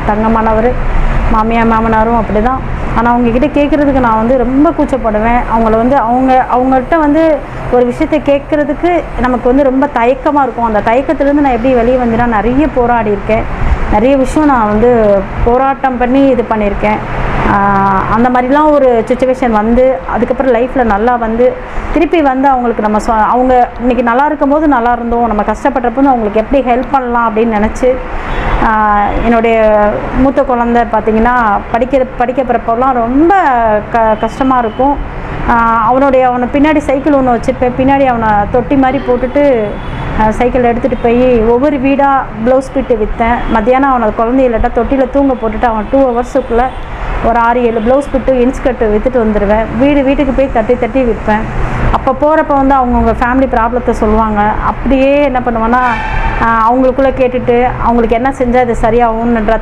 தங்கமானவர். மாமியார் மாமனாரும் அப்படி தான். ஆனால் அவங்கக்கிட்ட கேட்குறதுக்கு நான் வந்து ரொம்ப கூச்சப்படுவேன். அவங்கள்ட்ட வந்து ஒரு விஷயத்தை கேட்குறதுக்கு நமக்கு வந்து ரொம்ப தயக்கமாக இருக்கும். அந்த தயக்கத்துலேருந்து நான் எப்படி வெளியே வந்தேன்னா, நிறைய போராடி இருக்கேன். நிறைய விஷயம் நான் வந்து போராட்டம் பண்ணி இது பண்ணியிருக்கேன். அந்த மாதிரிலாம் ஒரு சுச்சுவேஷன் வந்து அதுக்கப்புறம் லைஃப்பில் நல்லா வந்து திருப்பி வந்து அவங்களுக்கு நம்ம அவங்க இன்றைக்கி நல்லா இருக்கும்போது நல்லா இருந்தோம், நம்ம கஷ்டப்படுறப்போ அவங்களுக்கு எப்படி ஹெல்ப் பண்ணலாம் அப்படின்னு நினச்சி என்னுடைய மூத்த குழந்தை பார்த்திங்கன்னா படிக்க போகிறப்பெல்லாம் ரொம்ப கஷ்டமாக இருக்கும். அவனை பின்னாடி சைக்கிள் ஒன்று வச்சுருப்பேன். பின்னாடி அவனை தொட்டி மாதிரி போட்டுட்டு சைக்கிள் எடுத்துகிட்டு போய் ஒவ்வொரு வீடாக ப்ளவுஸ் பிட்டு விற்றேன். மத்தியானம் அவனை குழந்தைய இல்லாட்டா தொட்டியில் தூங்க போட்டுட்டு அவன் 2 ஹவர்ஸுக்குள்ளே ஒரு 6-7 ப்ளவுஸ் பிட்டு இன்ஸ்கர்ட்டு விற்றுட்டு வந்துடுவேன். வீட்டுக்கு போய் தட்டி விற்பேன். அப்போ போகிறப்ப வந்து அவங்கவுங்க ஃபேமிலி ப்ராப்ளத்தை சொல்லுவாங்க. அப்படியே என்ன பண்ணுவேன்னா அவங்களுக்குள்ளே கேட்டுட்டு அவங்களுக்கு என்ன செஞ்சால் இது சரியாகும்ன்ற